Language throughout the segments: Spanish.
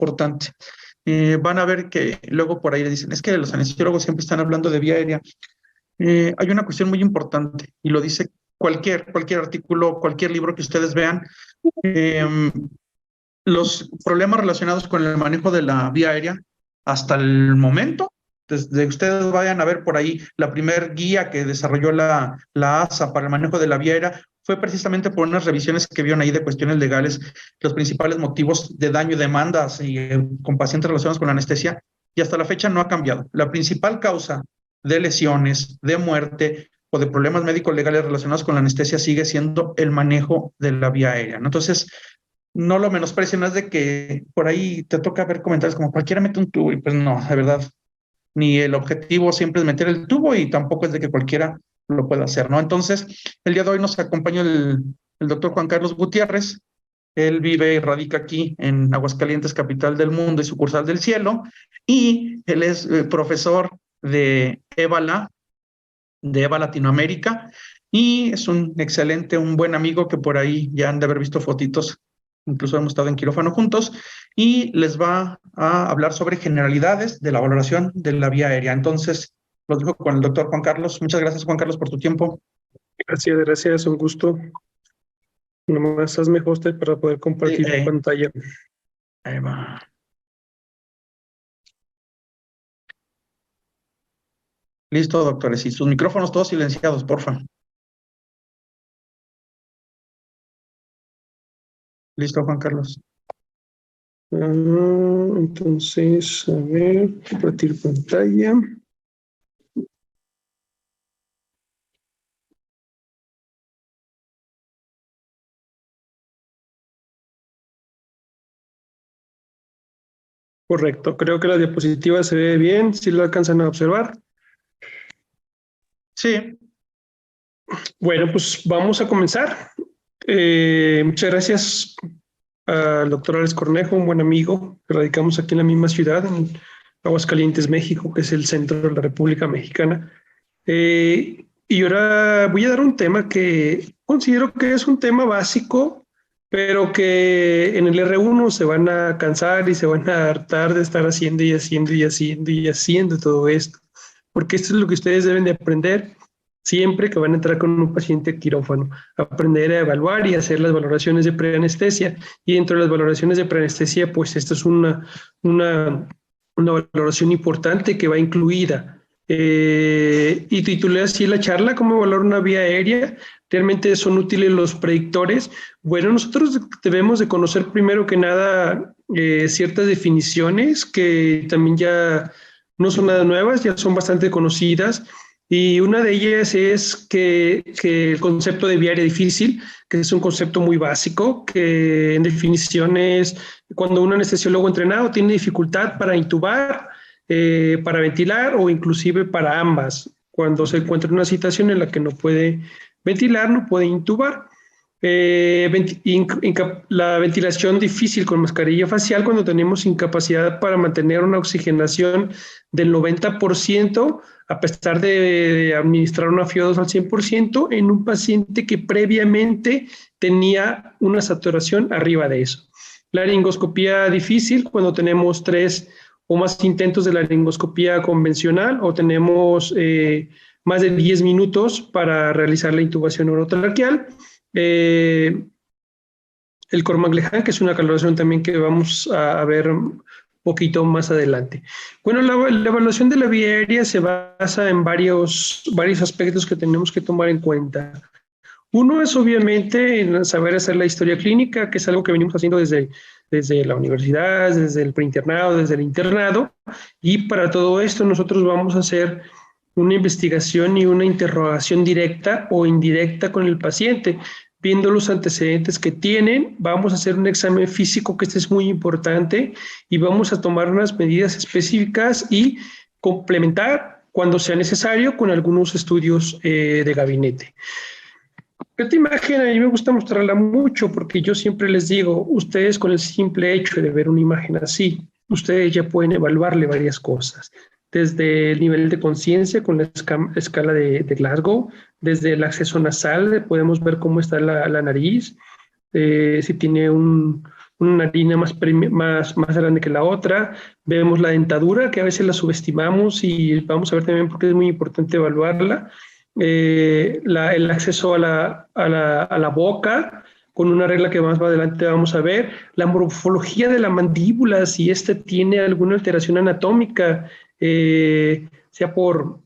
importante. Van a ver que luego por ahí le dicen, es que los anestesiólogos siempre están hablando de vía aérea. Hay una cuestión muy importante y lo dice cualquier artículo, cualquier libro que ustedes vean. Los problemas relacionados con el manejo de la vía aérea hasta el momento, desde ustedes vayan a ver por ahí, la primer guía que desarrolló la ASA para el manejo de la vía aérea fue precisamente por unas revisiones que vieron ahí de cuestiones legales, los principales motivos de daño y demandas con pacientes relacionados con la anestesia, y hasta la fecha no ha cambiado. La principal causa de lesiones, de muerte o de problemas médicos legales relacionados con la anestesia sigue siendo el manejo de la vía aérea, ¿no? Entonces, no lo menosprecien, no es de que por ahí te toca ver comentarios como cualquiera mete un tubo, y pues no, de verdad, ni el objetivo siempre es meter el tubo y tampoco es de que cualquiera lo pueda hacer, ¿no? Entonces, el día de hoy nos acompaña el doctor Juan Carlos Gutiérrez. Él vive y radica aquí en Aguascalientes, capital del mundo y sucursal del cielo, y él es profesor de EVA Latinoamérica, y es un excelente, un buen amigo que por ahí ya han de haber visto fotitos, incluso hemos estado en quirófano juntos, y les va a hablar sobre generalidades de la valoración de la vía aérea. Entonces, los dejo con el doctor Juan Carlos. Muchas gracias, Juan Carlos, por tu tiempo. Gracias, un gusto. Nomás hazme host para poder compartir pantalla. Ahí va. Listo, doctores. Y sus micrófonos todos silenciados, porfa. Listo, Juan Carlos. Entonces, a ver, compartir pantalla. Correcto, creo que la diapositiva se ve bien, ¿sí lo alcanzan a observar? Sí. Bueno, pues vamos a comenzar. Muchas gracias al doctor Alex Cornejo, un buen amigo, que radicamos aquí en la misma ciudad, en Aguascalientes, México, que es el centro de la República Mexicana. Y ahora voy a dar un tema que considero que es un tema básico, pero que en el R1 se van a cansar y se van a hartar de estar haciendo y haciendo y haciendo y haciendo todo esto, porque esto es lo que ustedes deben de aprender siempre que van a entrar con un paciente a quirófano, aprender a evaluar y hacer las valoraciones de preanestesia. Y dentro de las valoraciones de preanestesia, pues esta es una valoración importante que va incluida. Y titulé así la charla, ¿cómo evaluar una vía aérea? ¿Realmente son útiles los predictores? Bueno, nosotros debemos de conocer primero que nada ciertas definiciones que también ya no son nada nuevas, ya son bastante conocidas. Y una de ellas es que el concepto de vía aérea difícil, que es un concepto muy básico, que en definición es cuando un anestesiólogo entrenado tiene dificultad para intubar, para ventilar o inclusive para ambas, cuando se encuentra en una situación en la que no puede ventilar, no puede intubar. La ventilación difícil con mascarilla facial cuando tenemos incapacidad para mantener una oxigenación del 90% a pesar de administrar una FiO2 al 100% en un paciente que previamente tenía una saturación arriba de eso. La laringoscopía difícil cuando tenemos 3 o más intentos de la laringoscopía convencional o tenemos más de 10 minutos para realizar la intubación orotraqueal. El Cormac-Lehane, que es una valoración también que vamos a ver un poquito más adelante. Bueno, la evaluación de la vía aérea se basa en varios aspectos que tenemos que tomar en cuenta. Uno es obviamente en saber hacer la historia clínica, que es algo que venimos haciendo desde la universidad, desde el preinternado, desde el internado, y para todo esto nosotros vamos a hacer una investigación y una interrogación directa o indirecta con el paciente, viendo los antecedentes que tienen. Vamos a hacer un examen físico, que este es muy importante, y vamos a tomar unas medidas específicas y complementar cuando sea necesario con algunos estudios de gabinete. Esta imagen a mí me gusta mostrarla mucho porque yo siempre les digo, ustedes con el simple hecho de ver una imagen así, ustedes ya pueden evaluarle varias cosas. Desde el nivel de conciencia con la escala de Glasgow, desde el acceso nasal, podemos ver cómo está la nariz, si tiene un una narina más grande que la otra. Vemos la dentadura, que a veces la subestimamos y vamos a ver también porque es muy importante evaluarla. El acceso a la boca, con una regla que más adelante vamos a ver. La morfología de la mandíbula, si ésta tiene alguna alteración anatómica, sea por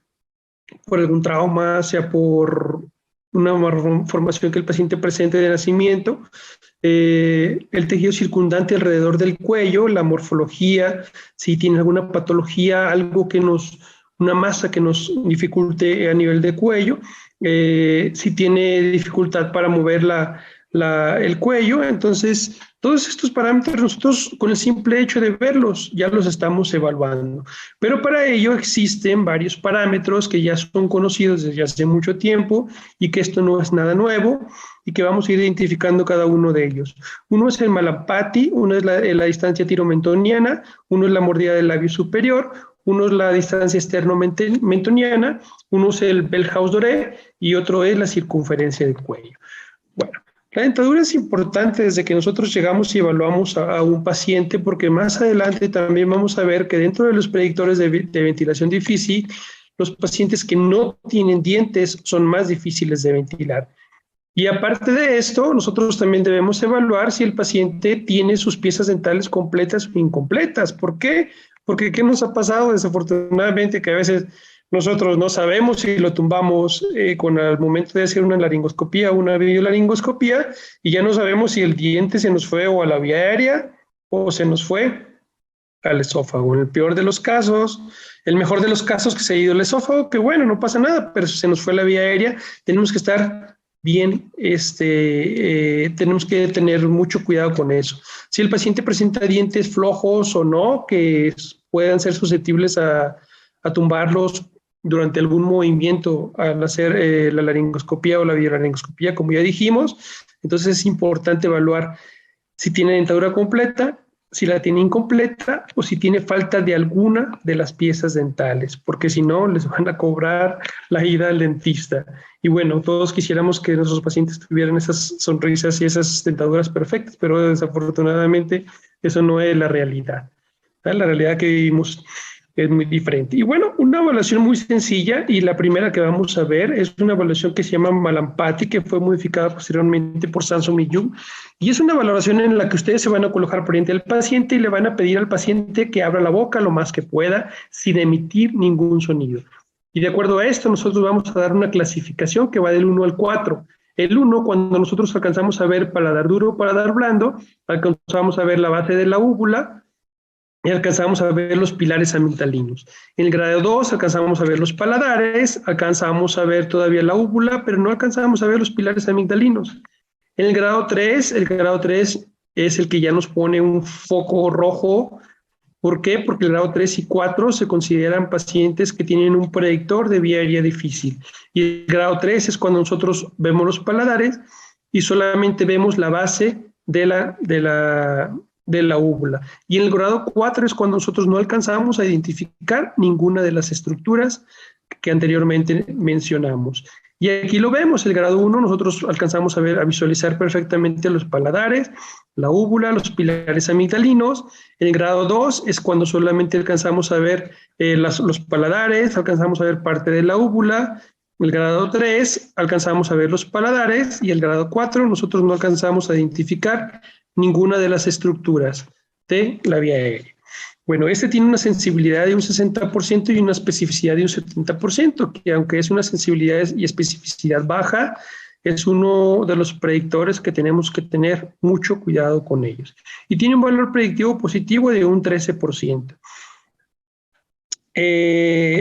algún trauma, sea por una malformación que el paciente presente de nacimiento, el tejido circundante alrededor del cuello, la morfología, si tiene alguna patología, una masa que nos dificulte a nivel de cuello, si tiene dificultad para mover el cuello. Entonces, todos estos parámetros nosotros con el simple hecho de verlos ya los estamos evaluando. Pero para ello existen varios parámetros que ya son conocidos desde hace mucho tiempo y que esto no es nada nuevo y que vamos a ir identificando cada uno de ellos. Uno es el Mallampati, uno es la distancia tiromentoniana, uno es la mordida del labio superior, uno es la distancia externo-mentoniana, uno es el Bellhaus-Doré y otro es la circunferencia del cuello. Bueno, la dentadura es importante desde que nosotros llegamos y evaluamos a un paciente, porque más adelante también vamos a ver que dentro de los predictores de ventilación difícil, los pacientes que no tienen dientes son más difíciles de ventilar. Y aparte de esto, nosotros también debemos evaluar si el paciente tiene sus piezas dentales completas o incompletas. ¿Por qué? Porque ¿qué nos ha pasado? Desafortunadamente que a veces nosotros no sabemos si lo tumbamos al momento de hacer una laringoscopía o una videolaringoscopía y ya no sabemos si el diente se nos fue o a la vía aérea o se nos fue al esófago. En el peor de los casos, el mejor de los casos que se ha ido al esófago, que bueno, no pasa nada, pero si se nos fue a la vía aérea, tenemos que estar bien, tenemos que tener mucho cuidado con eso. Si el paciente presenta dientes flojos o no, que puedan ser susceptibles a tumbarlos durante algún movimiento al hacer la laringoscopía o la videolaringoscopía, como ya dijimos, entonces es importante evaluar si tiene dentadura completa, si la tiene incompleta o si tiene falta de alguna de las piezas dentales, porque si no, les van a cobrar la ida al dentista. Y bueno, todos quisiéramos que nuestros pacientes tuvieran esas sonrisas y esas dentaduras perfectas, pero desafortunadamente eso no es la realidad. La realidad que vivimos es muy diferente. Y bueno, una evaluación muy sencilla, y la primera que vamos a ver es una evaluación que se llama Mallampati, que fue modificada posteriormente por Samson y Yu, y es una valoración en la que ustedes se van a colocar frente al paciente y le van a pedir al paciente que abra la boca lo más que pueda sin emitir ningún sonido. Y de acuerdo a esto, nosotros vamos a dar una clasificación que va del 1 al 4. El 1, cuando nosotros alcanzamos a ver paladar duro o paladar blando, alcanzamos a ver la base de la úvula, y alcanzamos a ver los pilares amigdalinos. En el grado 2 alcanzamos a ver los paladares, alcanzamos a ver todavía la úvula, pero no alcanzamos a ver los pilares amigdalinos. En el grado 3 es el que ya nos pone un foco rojo. ¿Por qué? Porque el grado 3 y 4 se consideran pacientes que tienen un predictor de vía aérea difícil. Y el grado 3 es cuando nosotros vemos los paladares y solamente vemos la base de la úvula. Y en el grado 4 es cuando nosotros no alcanzamos a identificar ninguna de las estructuras que anteriormente mencionamos. Y aquí lo vemos, el grado 1 nosotros alcanzamos a visualizar perfectamente los paladares, la úvula, los pilares amigdalinos. En el grado 2 es cuando solamente alcanzamos a ver los paladares, alcanzamos a ver parte de la úvula. El grado 3 alcanzamos a ver los paladares y el grado 4 nosotros no alcanzamos a identificar ninguna de las estructuras de la vía aérea. Bueno, este tiene una sensibilidad de un 60% y una especificidad de un 70%, que aunque es una sensibilidad y especificidad baja, es uno de los predictores que tenemos que tener mucho cuidado con ellos. Y tiene un valor predictivo positivo de un 13%.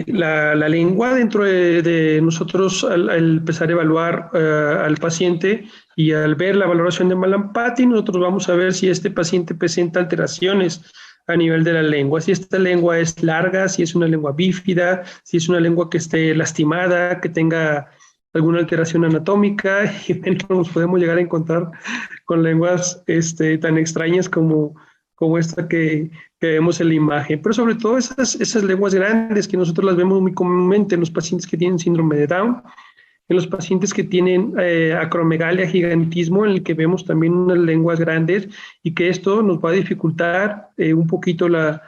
La lengua dentro de nosotros al empezar a evaluar al paciente y al ver la valoración de Mallampati, nosotros vamos a ver si este paciente presenta alteraciones a nivel de la lengua, si esta lengua es larga, si es una lengua bífida, si es una lengua que esté lastimada, que tenga alguna alteración anatómica, y nos podemos llegar a encontrar con lenguas tan extrañas como esta que vemos en la imagen, pero sobre todo esas lenguas grandes que nosotros las vemos muy comúnmente en los pacientes que tienen síndrome de Down, en los pacientes que tienen acromegalia, gigantismo, en el que vemos también unas lenguas grandes y que esto nos va a dificultar un poquito la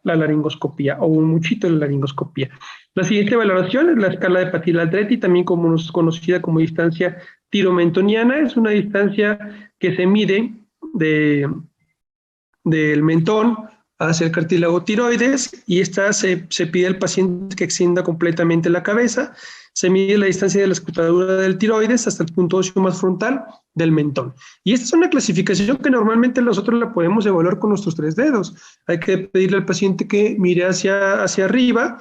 laringoscopía o un muchito la laringoscopía. La siguiente valoración es la escala de Patil-Aldrete, también conocida como distancia tiromentoniana. Es una distancia que se mide del mentón hacia el cartílago tiroides y esta se pide al paciente que extienda completamente la cabeza. Se mide la distancia de la escrutadura del tiroides hasta el punto óseo más frontal del mentón. Y esta es una clasificación que normalmente nosotros la podemos evaluar con nuestros 3 dedos. Hay que pedirle al paciente que mire hacia arriba,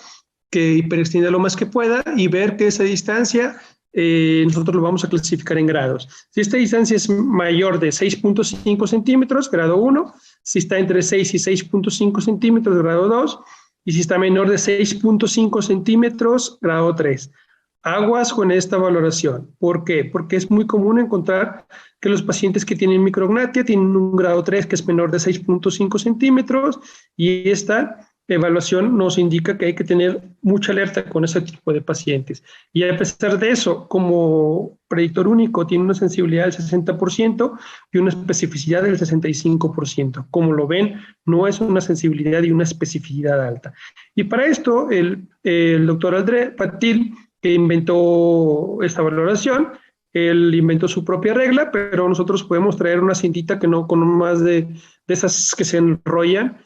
que hiperextienda lo más que pueda y ver que esa distancia nosotros lo vamos a clasificar en grados. Si esta distancia es mayor de 6.5 centímetros, grado 1, si está entre 6 y 6.5 centímetros, grado 2, y si está menor de 6.5 centímetros, grado 3. Aguas con esta valoración. ¿Por qué? Porque es muy común encontrar que los pacientes que tienen micrognatia tienen un grado 3 que es menor de 6.5 centímetros y esta evaluación nos indica que hay que tener mucha alerta con ese tipo de pacientes. Y a pesar de eso, como predictor único, tiene una sensibilidad del 60% y una especificidad del 65%. Como lo ven, no es una sensibilidad y una especificidad alta. Y para esto, el doctor Aldrete Patil, que inventó esta valoración, él inventó su propia regla, pero nosotros podemos traer una cintita que no con más de esas que se enrollan,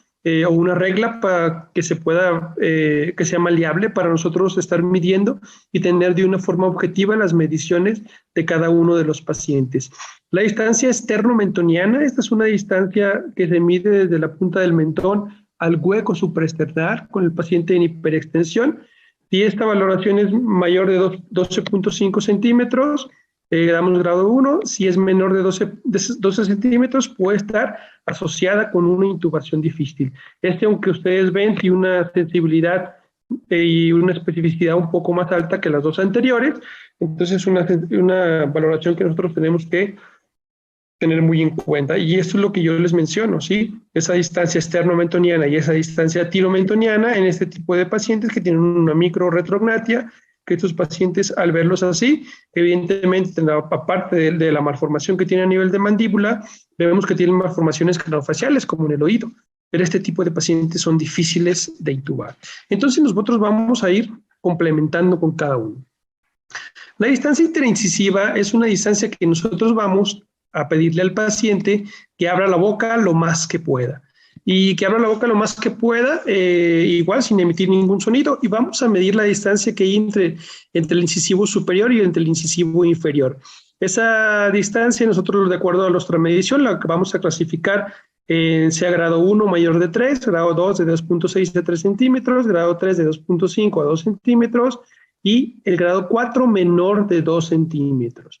o una regla para que se pueda, que sea maleable para nosotros estar midiendo y tener de una forma objetiva las mediciones de cada uno de los pacientes. La distancia esterno-mentoniana, esta es una distancia que se mide desde la punta del mentón al hueco supraesternal con el paciente en hiperextensión. Si esta valoración es mayor de 12.5 centímetros, damos grado 1. Si es menor de 12 centímetros, puede estar asociada con una intubación difícil. Aunque ustedes ven, tiene una sensibilidad y una especificidad un poco más alta que las dos anteriores. Entonces, una valoración que nosotros tenemos que tener muy en cuenta. Y esto es lo que yo les menciono, ¿sí? Esa distancia esterno-mentoniana y esa distancia tiromentoniana en este tipo de pacientes que tienen una micro-retrognatia, que estos pacientes, al verlos así, evidentemente, aparte de la malformación que tienen a nivel de mandíbula, vemos que tienen malformaciones craneofaciales, como en el oído. Pero este tipo de pacientes son difíciles de intubar. Entonces, nosotros vamos a ir complementando con cada uno. La distancia interincisiva es una distancia que nosotros vamos a pedirle al paciente que abra la boca lo más que pueda. Y que abra la boca lo más que pueda, igual sin emitir ningún sonido, y vamos a medir la distancia que hay entre el incisivo superior y entre el incisivo inferior. Esa distancia, nosotros de acuerdo a nuestra medición, la que vamos a clasificar sea grado 1 mayor de 3, grado 2 de 2.6 a 3 centímetros, grado 3 de 2.5 a 2 centímetros, y el grado 4 menor de 2 centímetros.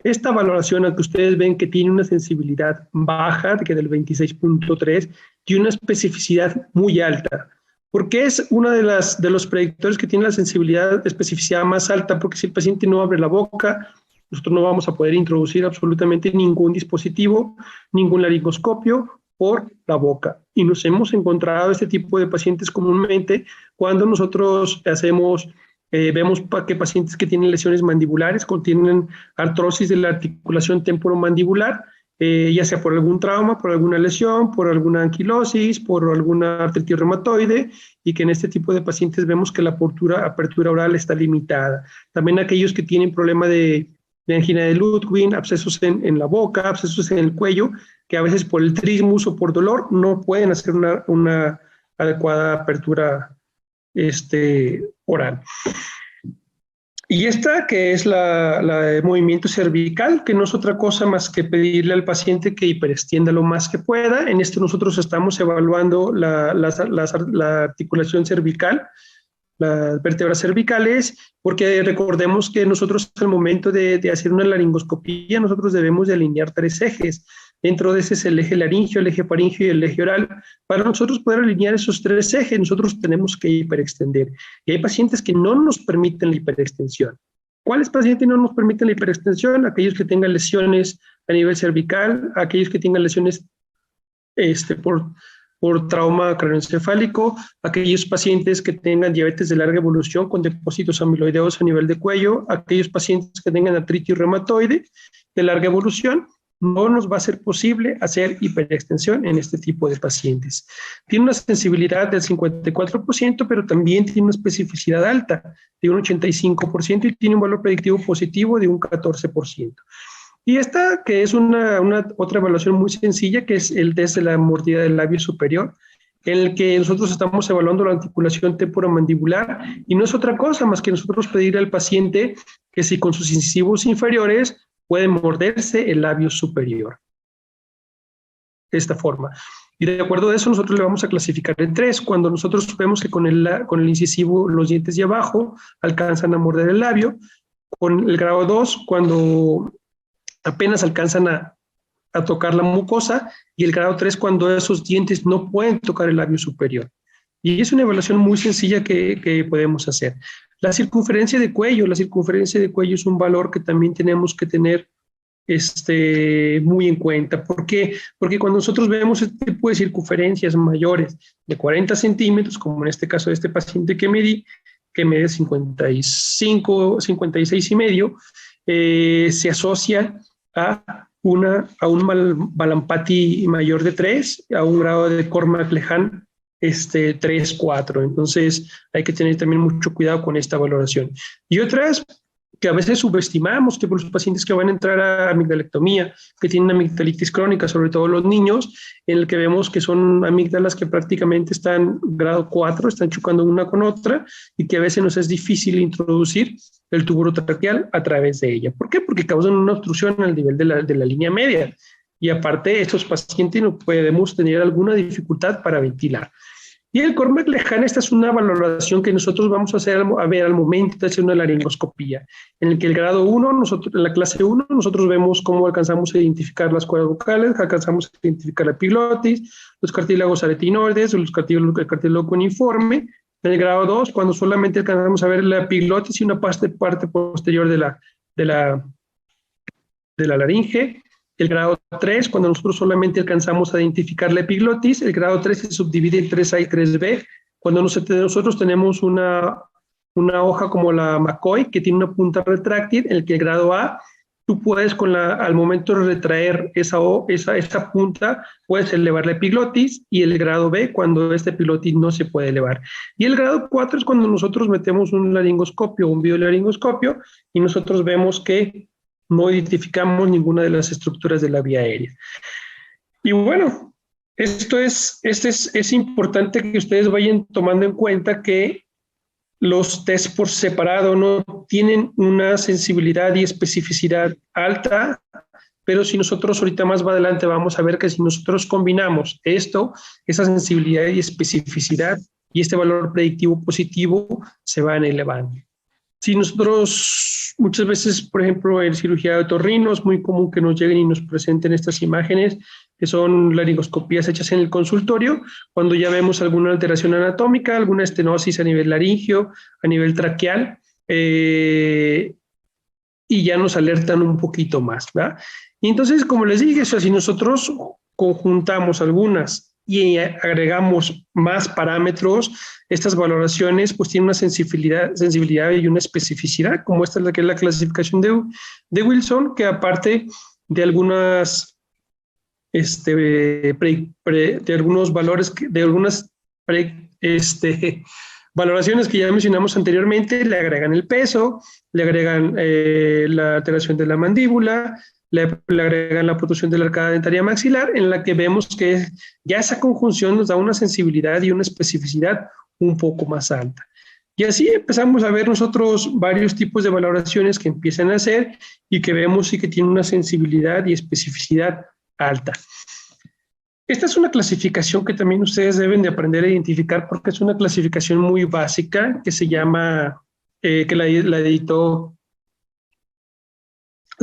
Esta valoración, aunque ustedes ven que tiene una sensibilidad baja, que del 26.3, tiene una especificidad muy alta, porque es uno de los predictores que tiene la sensibilidad, especificidad más alta, porque si el paciente no abre la boca, nosotros no vamos a poder introducir absolutamente ningún dispositivo, ningún laringoscopio por la boca. Y nos hemos encontrado este tipo de pacientes comúnmente cuando nosotros vemos que pacientes que tienen lesiones mandibulares, contienen artrosis de la articulación temporomandibular, ya sea por algún trauma, por alguna lesión, por alguna anquilosis, por alguna artritis reumatoide, y que en este tipo de pacientes vemos que la apertura oral está limitada. También aquellos que tienen problema de angina de Ludwig, abscesos en la boca, abscesos en el cuello, que a veces por el trismus o por dolor no pueden hacer una adecuada apertura oral. Y esta que es la de movimiento cervical, que no es otra cosa más que pedirle al paciente que hiperextienda lo más que pueda. En esto nosotros estamos evaluando la articulación cervical, las vértebras cervicales, porque recordemos que nosotros al momento de hacer una laringoscopía, nosotros debemos de alinear 3 ejes. Dentro de ese es el eje laringio, el eje faringio y el eje oral. Para nosotros poder alinear esos 3 ejes, nosotros tenemos que hiperextender. Y hay pacientes que no nos permiten la hiperextensión. ¿Cuáles pacientes no nos permiten la hiperextensión? Aquellos que tengan lesiones a nivel cervical, aquellos que tengan lesiones por por trauma craneoencefálico, aquellos pacientes que tengan diabetes de larga evolución con depósitos amiloideos a nivel de cuello, aquellos pacientes que tengan artritis reumatoide de larga evolución. No nos va a ser posible hacer hiperextensión en este tipo de pacientes. Tiene una sensibilidad del 54%, pero también tiene una especificidad alta de un 85% y tiene un valor predictivo positivo de un 14%. Y esta, que es una otra evaluación muy sencilla, que es el test de la mordida del labio superior, en el que nosotros estamos evaluando la articulación temporomandibular y no es otra cosa más que nosotros pedir al paciente que si con sus incisivos inferiores puede morderse el labio superior. De esta forma. Y de acuerdo a eso, nosotros le vamos a clasificar en 3. Cuando nosotros vemos que con el incisivo los dientes de abajo alcanzan a morder el labio. Con el grado 2, cuando apenas alcanzan a tocar la mucosa. Y el grado 3, cuando esos dientes no pueden tocar el labio superior. Y es una evaluación muy sencilla que podemos hacer. La circunferencia de cuello es un valor que también tenemos que tener muy en cuenta. ¿Por qué? Porque cuando nosotros vemos este tipo de circunferencias mayores de 40 centímetros, como en este caso de este paciente que mide 55, 56 y medio, se asocia a un Balampati mayor de 3, a un grado de Cormack-Lehane 3, 4. Entonces hay que tener también mucho cuidado con esta valoración. Y otras que a veces subestimamos, que por los pacientes que van a entrar a amigdalectomía, que tienen amigdalitis crónica, sobre todo los niños, en el que vemos que son amígdalas que prácticamente están grado 4, están chocando una con otra y que a veces nos es difícil introducir el tubo orotraqueal a través de ella. ¿Por qué? Porque causan una obstrucción al nivel de la línea media. Y aparte, estos pacientes no podemos tener alguna dificultad para ventilar. Y el Cormack-Lehane, esta es una valoración que nosotros vamos a ver al momento de hacer una laringoscopía, en el que el grado 1, en la clase 1, nosotros vemos cómo alcanzamos a identificar las cuerdas vocales, alcanzamos a identificar la epiglotis, los cartílagos aretinoides, el cartílago cuneiforme. En el grado 2, cuando solamente alcanzamos a ver la epiglotis y una parte posterior de la laringe. El grado 3, cuando nosotros solamente alcanzamos a identificar la epiglotis. El grado 3 se subdivide en 3A y 3B. Cuando nosotros tenemos una hoja como la McCoy, que tiene una punta retráctil, en el que el grado A, tú puedes, al momento de retraer esa punta, puedes elevar la epiglotis, y el grado B, cuando esta epiglotis no se puede elevar. Y el grado 4 es cuando nosotros metemos un laringoscopio, un biolaringoscopio, y nosotros vemos que no identificamos ninguna de las estructuras de la vía aérea. Y bueno, es importante que ustedes vayan tomando en cuenta que los test por separado no tienen una sensibilidad y especificidad alta, pero si nosotros ahorita más adelante vamos a ver que si nosotros combinamos esa sensibilidad y especificidad y este valor predictivo positivo, se van elevando. Si nosotros, muchas veces, por ejemplo, en cirugía de otorrino, es muy común que nos lleguen y nos presenten estas imágenes, que son laringoscopías hechas en el consultorio, cuando ya vemos alguna alteración anatómica, alguna estenosis a nivel laringio, a nivel traqueal, y ya nos alertan un poquito más, ¿verdad? Y entonces, como les dije, si nosotros conjuntamos algunas y agregamos más parámetros, estas valoraciones pues tienen una sensibilidad y una especificidad, como esta es la que es la clasificación de Wilson, que aparte de algunas de algunos valores, de algunas valoraciones que ya mencionamos anteriormente, le agregan el peso, le agregan la alteración de la mandíbula, le agregan la protrusión de la arcada dentaria maxilar, en la que vemos que ya esa conjunción nos da una sensibilidad y una especificidad un poco más alta. Y así empezamos a ver nosotros varios tipos de valoraciones que empiezan a hacer y que vemos y que tienen una sensibilidad y especificidad alta. Esta es una clasificación que también ustedes deben de aprender a identificar, porque es una clasificación muy básica que se llama, que la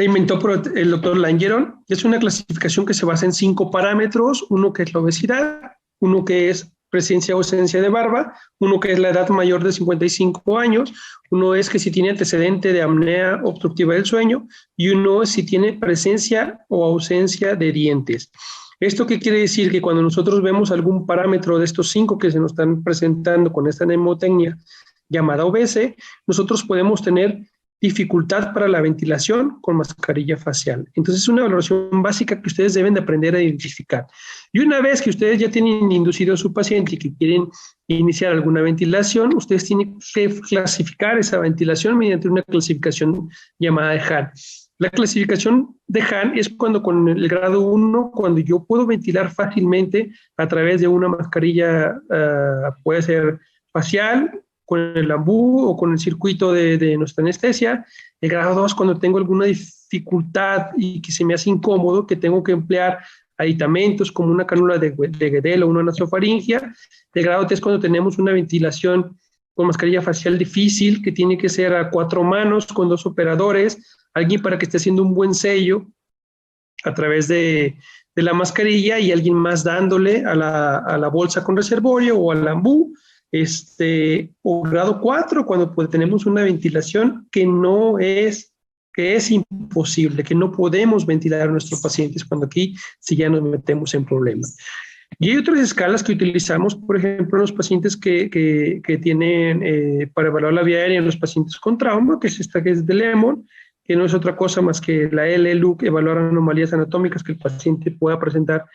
inventó el doctor Langeron. Es una clasificación que se basa en 5 parámetros, uno que es la obesidad, uno que es presencia o ausencia de barba, uno que es la edad mayor de 55 años, uno es que si tiene antecedente de apnea obstructiva del sueño y uno es si tiene presencia o ausencia de dientes. ¿Esto qué quiere decir? Que cuando nosotros vemos algún parámetro de estos 5 que se nos están presentando con esta mnemotecnia llamada OBS, nosotros podemos tener dificultad para la ventilación con mascarilla facial. Entonces, es una valoración básica que ustedes deben de aprender a identificar. Y una vez que ustedes ya tienen inducido a su paciente y que quieren iniciar alguna ventilación, ustedes tienen que clasificar esa ventilación mediante una clasificación llamada de Hahn. La clasificación de Hahn es cuando con el grado 1, cuando yo puedo ventilar fácilmente a través de una mascarilla, puede ser facial, con el ambú o con el circuito de nuestra anestesia. El grado 2, cuando tengo alguna dificultad y que se me hace incómodo, que tengo que emplear aditamentos como una cánula de Guedel o una nasofaringia. El grado 3, cuando tenemos una ventilación con mascarilla facial difícil, que tiene que ser a 4 manos, con 2 operadores, alguien para que esté haciendo un buen sello a través de la mascarilla y alguien más dándole a la bolsa con reservorio o al ambú. O grado 4, cuando pues, tenemos una ventilación que es imposible, que no podemos ventilar a nuestros pacientes, cuando aquí sí ya nos metemos en problemas. Y hay otras escalas que utilizamos, por ejemplo, en los pacientes que tienen, para evaluar la vía aérea en los pacientes con trauma, que es esta que es de Lemon, que no es otra cosa más que la LLUC, evaluar anomalías anatómicas que el paciente pueda presentar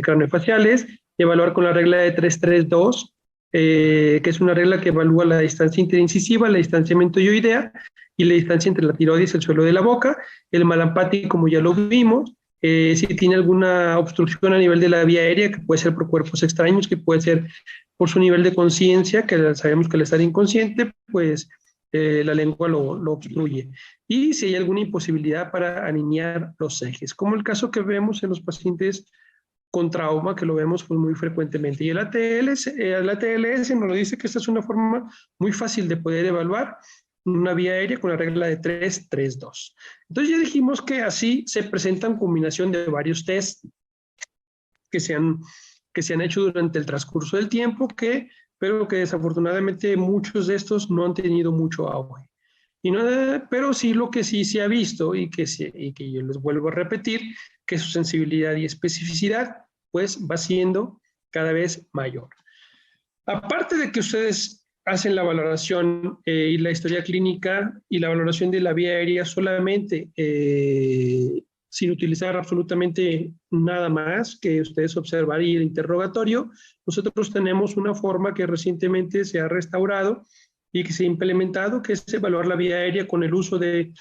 craneofaciales, evaluar con la regla de 332, que es una regla que evalúa la distancia interincisiva, la distancia mentoidea y la distancia entre la tiroides y el suelo de la boca. El Malampati, como ya lo vimos, si tiene alguna obstrucción a nivel de la vía aérea, que puede ser por cuerpos extraños, que puede ser por su nivel de conciencia, que sabemos que al estar inconsciente, pues la lengua lo obstruye. Y si hay alguna imposibilidad para alinear los ejes, como el caso que vemos en los pacientes con trauma, que lo vemos pues, muy frecuentemente. Y el ATLS nos lo dice que esta es una forma muy fácil de poder evaluar una vía aérea con la regla de 3-3-2. Entonces ya dijimos que así se presentan combinación de varios tests que se han hecho durante el transcurso del tiempo, pero que desafortunadamente muchos de estos no han tenido mucho auge. Pero sí lo que sí se ha visto y que yo les vuelvo a repetir, que su sensibilidad y especificidad pues va siendo cada vez mayor. Aparte de que ustedes hacen la valoración y la historia clínica y la valoración de la vía aérea solamente sin utilizar absolutamente nada más que ustedes observar y el interrogatorio, nosotros tenemos una forma que recientemente se ha restaurado y que se ha implementado, que es evaluar la vía aérea con el uso del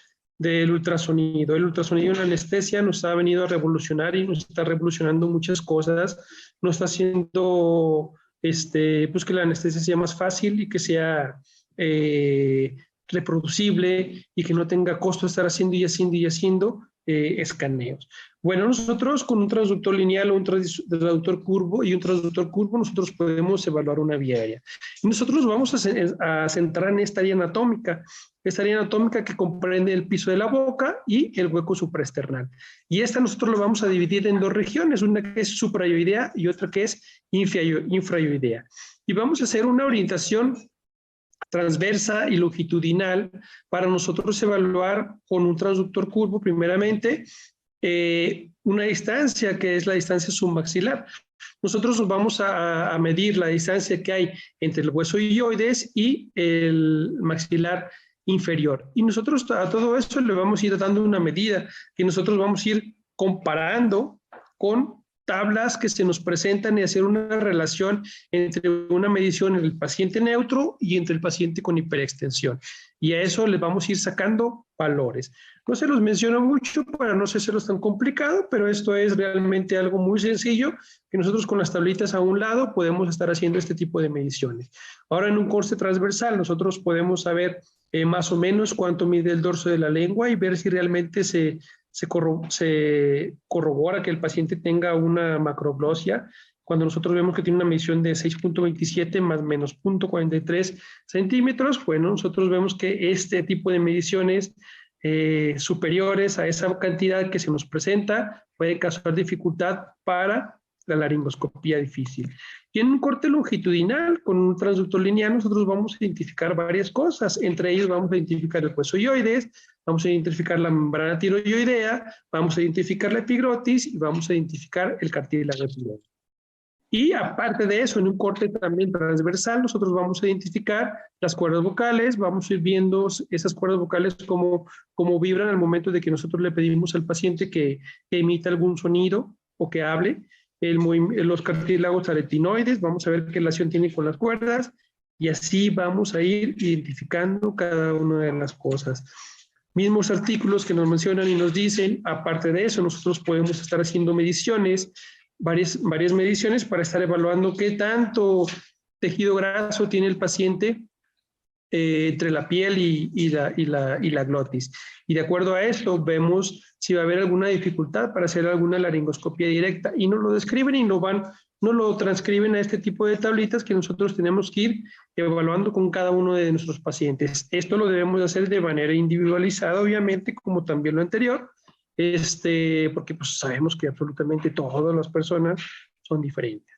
ultrasonido. El ultrasonido en la anestesia nos ha venido a revolucionar y nos está revolucionando muchas cosas, nos está haciendo pues que la anestesia sea más fácil y que sea reproducible y que no tenga costo estar haciendo y haciendo y haciendo escaneos. Bueno, nosotros con un transductor lineal o un transductor curvo y un transductor curvo nosotros podemos evaluar una vía aérea. Y nosotros vamos a centrar en esta área anatómica que comprende el piso de la boca y el hueco supraesternal. Y esta nosotros lo vamos a dividir en 2 regiones, una que es suprayoidea y otra que es infrayoidea. Y vamos a hacer una orientación transversa y longitudinal para nosotros evaluar con un transductor curvo primeramente una distancia que es la distancia submaxilar. Nosotros vamos a medir la distancia que hay entre el hueso ilioides y el maxilar inferior. Y nosotros a todo esto le vamos a ir dando una medida que nosotros vamos a ir comparando con tablas que se nos presentan y hacer una relación entre una medición en el paciente neutro y entre el paciente con hiperextensión. Y a eso le vamos a ir sacando valores. No se los menciono mucho para no hacerlos tan complicado, pero esto es realmente algo muy sencillo que nosotros con las tablitas a un lado podemos estar haciendo este tipo de mediciones. Ahora en un corte transversal nosotros podemos saber más o menos cuánto mide el dorso de la lengua y ver si realmente se corrobora que el paciente tenga una macroglosia. Cuando nosotros vemos que tiene una medición de 6.27 más menos 0.43 centímetros, bueno, nosotros vemos que este tipo de mediciones superiores a esa cantidad que se nos presenta puede causar dificultad para la laringoscopía difícil. Y en un corte longitudinal con un transductor lineal nosotros vamos a identificar varias cosas. Entre ellos vamos a identificar el hueso ilioides, vamos a identificar la membrana tiroidea, vamos a identificar la epigrotis y vamos a identificar el cartílago tiroideo. Y aparte de eso, en un corte también transversal, nosotros vamos a identificar las cuerdas vocales, vamos a ir viendo esas cuerdas vocales como vibran al momento de que nosotros le pedimos al paciente que emita algún sonido o que hable. Los cartílagos aretinoides, vamos a ver qué relación tiene con las cuerdas, y así vamos a ir identificando cada una de las cosas. Mismos artículos que nos mencionan y nos dicen, aparte de eso, nosotros podemos estar haciendo mediciones, varias mediciones para estar evaluando qué tanto tejido graso tiene el paciente entre la piel y la glotis. Y de acuerdo a esto, vemos si va a haber alguna dificultad para hacer alguna laringoscopia directa, y nos lo describen y no lo transcriben a este tipo de tablitas que nosotros tenemos que ir evaluando con cada uno de nuestros pacientes. Esto lo debemos hacer de manera individualizada, obviamente, como también lo anterior, porque pues sabemos que absolutamente todas las personas son diferentes.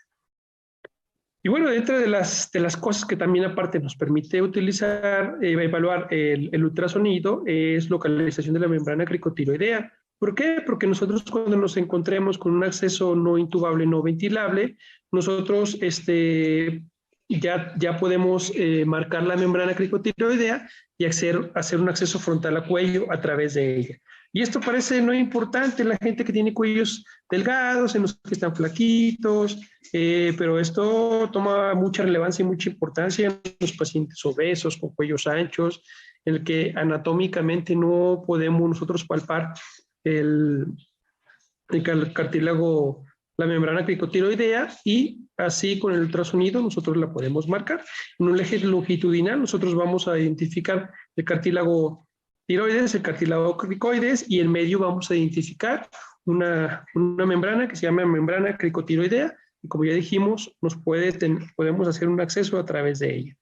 Y bueno, dentro de las cosas que también aparte nos permite utilizar, evaluar el ultrasonido, es localización de la membrana cricotiroidea. ¿Por qué? Porque nosotros cuando nos encontremos con un acceso no intubable, no ventilable, nosotros ya podemos marcar la membrana cricotiroidea y hacer un acceso frontal a cuello a través de ella. Y esto parece no importante en la gente que tiene cuellos delgados, en los que están flaquitos, pero esto toma mucha relevancia y mucha importancia en los pacientes obesos con cuellos anchos, en el que anatómicamente no podemos nosotros palpar el cartílago, la membrana cricotiroidea, y así con el ultrasonido nosotros la podemos marcar. En un eje longitudinal nosotros vamos a identificar el cartílago tiroides, el cartílago cricoides, y en medio vamos a identificar una membrana que se llama membrana cricotiroidea, y como ya dijimos, podemos hacer un acceso a través de ella.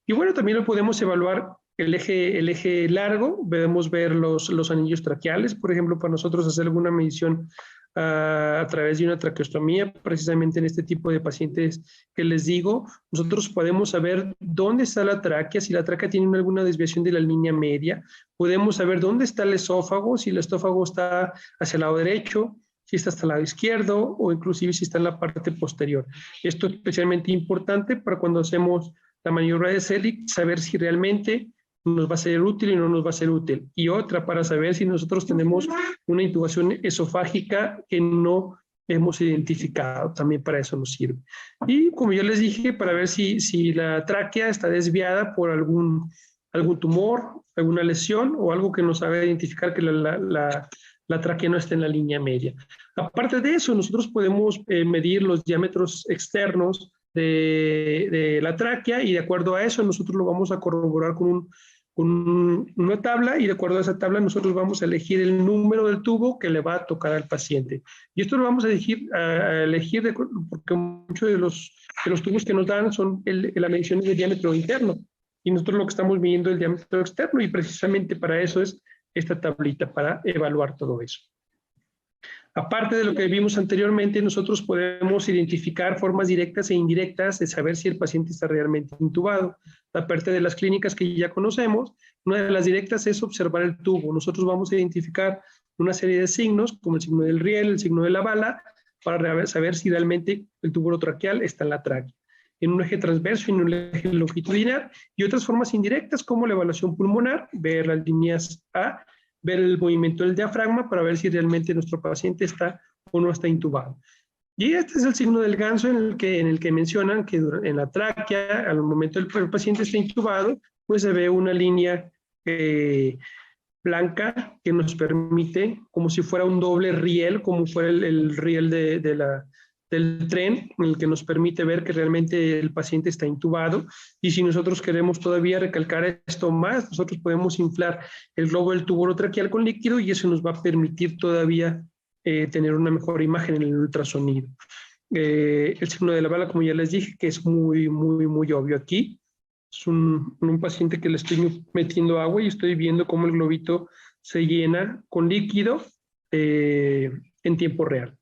Y bueno, también lo podemos evaluar el eje largo, podemos ver los anillos traqueales, por ejemplo, para nosotros hacer alguna medición a través de una traqueostomía, precisamente en este tipo de pacientes que les digo, nosotros podemos saber dónde está la tráquea, si la tráquea tiene alguna desviación de la línea media, podemos saber dónde está el esófago, si el esófago está hacia el lado derecho, si está hasta el lado izquierdo, o inclusive si está en la parte posterior. Esto es especialmente importante para cuando hacemos la maniobra de Selig, saber si realmente nos va a ser útil y no nos va a ser útil. Y otra, para saber si nosotros tenemos una intubación esofágica que no hemos identificado, también para eso nos sirve. Y como ya les dije, para ver si la tráquea está desviada por algún tumor, alguna lesión o algo que nos haga identificar que la tráquea no está en la línea media. Aparte de eso, nosotros podemos medir los diámetros externos de la tráquea, y de acuerdo a eso nosotros lo vamos a corroborar con una tabla, y de acuerdo a esa tabla nosotros vamos a elegir el número del tubo que le va a tocar al paciente. Y esto lo vamos a elegir porque muchos de los tubos que nos dan son la medición del diámetro interno, y nosotros lo que estamos midiendo es el diámetro externo, y precisamente para eso es esta tablita, para evaluar todo eso. Aparte de lo que vimos anteriormente, nosotros podemos identificar formas directas e indirectas de saber si el paciente está realmente intubado. Aparte de las clínicas que ya conocemos, una de las directas es observar el tubo. Nosotros vamos a identificar una serie de signos, como el signo del riel, el signo de la bala, para saber si realmente el tubo traqueal está en la tráquea, en un eje transverso y en un eje longitudinal, y otras formas indirectas como la evaluación pulmonar, ver las líneas A, ver el movimiento del diafragma para ver si realmente nuestro paciente está o no está intubado. Y este es el signo del ganso en el que mencionan que en la tráquea, al momento del paciente está intubado, pues se ve una línea blanca que nos permite, como si fuera un doble riel, como fuera el riel del tren, en el que nos permite ver que realmente el paciente está intubado. Y si nosotros queremos todavía recalcar esto más, nosotros podemos inflar el globo del tubo traqueal con líquido, y eso nos va a permitir todavía tener una mejor imagen en el ultrasonido. El signo de la bala, como ya les dije, que es muy, muy, muy obvio aquí. Es un paciente que le estoy metiendo agua y estoy viendo cómo el globito se llena con líquido en tiempo real.